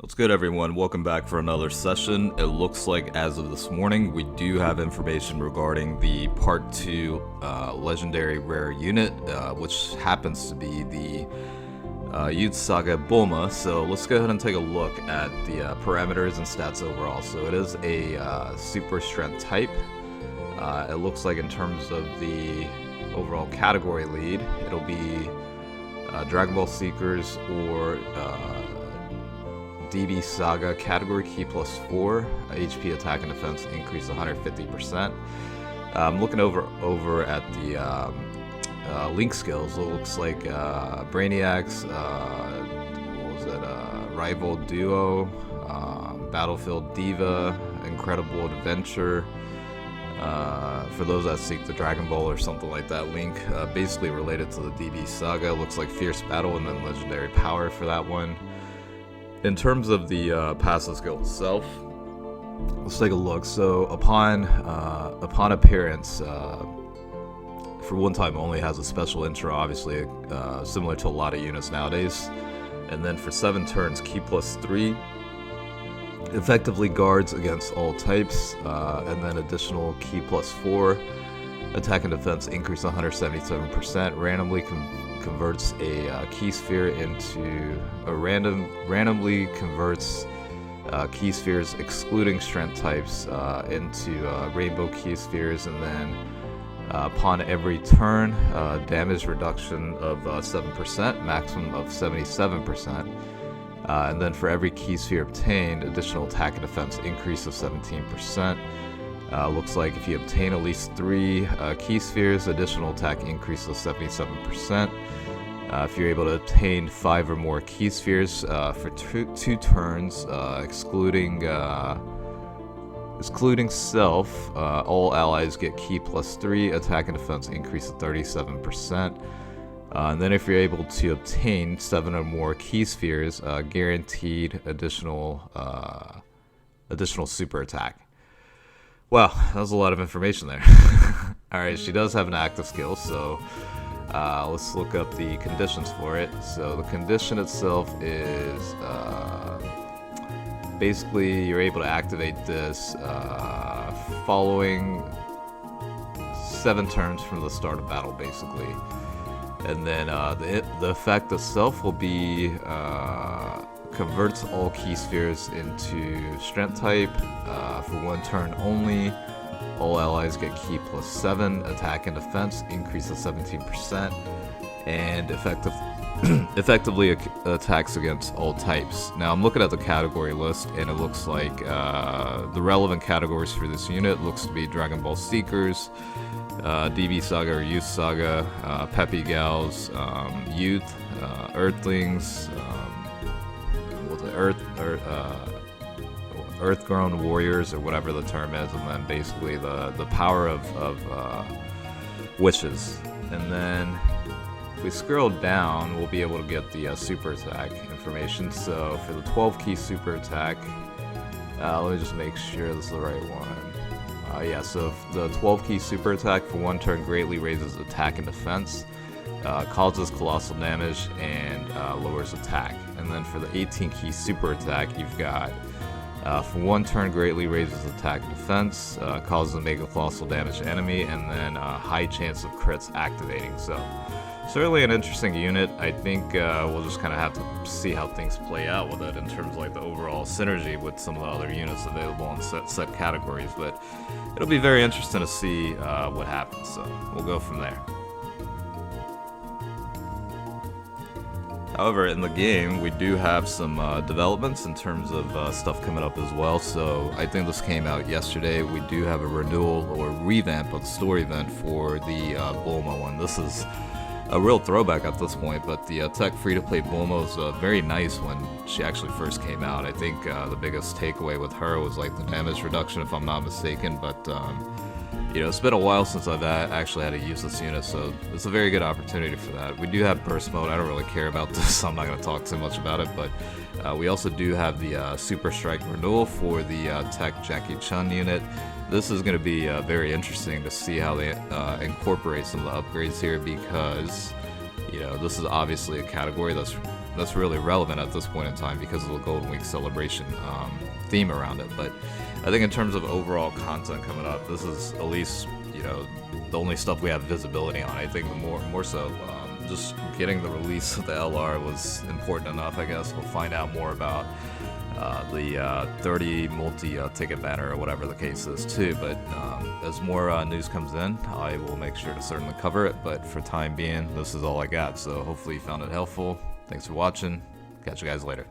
What's good, everyone? Welcome back for another session. It looks like as of this morning, we do have information regarding the Part 2 legendary rare unit, which happens to be the Youth Saga Bulma. So let's go ahead and take a look at the parameters and stats overall. So it is a super strength type. It looks like in terms of the overall category lead, it'll be Dragon Ball Seekers or DB Saga category key plus 4, HP attack and defense increase 150%. I'm looking over at the link skills. It looks like Brainiac's, Rival Duo, Battlefield Diva, Incredible Adventure. For those that seek the Dragon Ball or something like that, Link, basically related to the DB Saga. Looks like Fierce Battle and then Legendary Power for that one. In terms of the passive skill itself, let's take a look. So upon appearance, for one time only has a special intro, obviously similar to a lot of units nowadays. And then for 7 turns, key plus 3, effectively guards against all types, and then additional key plus 4, attack and defense increase 177%, randomly converts a key sphere into randomly converts key spheres excluding strength types into rainbow key spheres, and then upon every turn, damage reduction of 7%, maximum of 77%. And then for every key sphere obtained, additional attack and defense increase of 17%. Looks like if you obtain at least 3 key spheres, additional attack increase of 77%. If you're able to obtain 5 or more key spheres for 2 turns, excluding self, all allies get key plus 3, attack and defense increase of 37%. And then if you're able to obtain 7 or more key spheres, guaranteed additional super attack. Wow, that was a lot of information there. Alright, she does have an active skill, so let's look up the conditions for it. So the condition itself is basically you're able to activate this following 7 turns from the start of battle, basically. And then the effect itself will be converts all key spheres into strength type for 1 turn only. All allies get key plus 7, attack and defense increase of 17%, and effectively attacks against all types. Now I'm looking at the category list, and it looks like the relevant categories for this unit looks to be Dragon Ball Seekers, DB Saga or Youth Saga, Peppy Gals, Youth, Earthlings, Earth-grown warriors, or whatever the term is, and then basically the power of wishes. And then if we scroll down, we'll be able to get the super attack information. So for the 12 key super attack, let me just make sure this is the right one. Yeah, so the 12 key super attack for 1 turn greatly raises attack and defense, causes colossal damage, and lowers attack. And then for the 18 key super attack, you've got for 1 turn greatly raises attack and defense, causes a mega colossal damage to enemy, and then high chance of crits activating. So certainly an interesting unit. I think we'll just kind of have to see how things play out with it in terms of like the overall synergy with some of the other units available in set categories. But it'll be very interesting to see what happens. So we'll go from there. However, in the game, we do have some developments in terms of stuff coming up as well. So I think this came out yesterday. We do have a renewal or revamp of the story event for the Bulma one. This is a real throwback at this point, but the TEQ free-to-play Bulma was very nice when she actually first came out. I think the biggest takeaway with her was like the damage reduction, if I'm not mistaken, but you know, it's been a while since I've actually had to use this unit, so it's a very good opportunity for that. We do have burst mode. I don't really care about this, so I'm not going to talk too much about it, but we also do have the Super Strike renewal for the TEQ Jackie Chun unit. This is going to be very interesting to see how they incorporate some of the upgrades here, because, you know, this is obviously a category that's that's really relevant at this point in time because of the Golden Week celebration theme around it. But I think in terms of overall content coming up, this is at least, you know, the only stuff we have visibility on. I think more so just getting the release of the LR was important enough, I guess. We'll find out more about the 30 multi-ticket banner or whatever the case is too. But as more news comes in, I will make sure to certainly cover it. But for time being, this is all I got. So hopefully you found it helpful. Thanks for watching. Catch you guys later.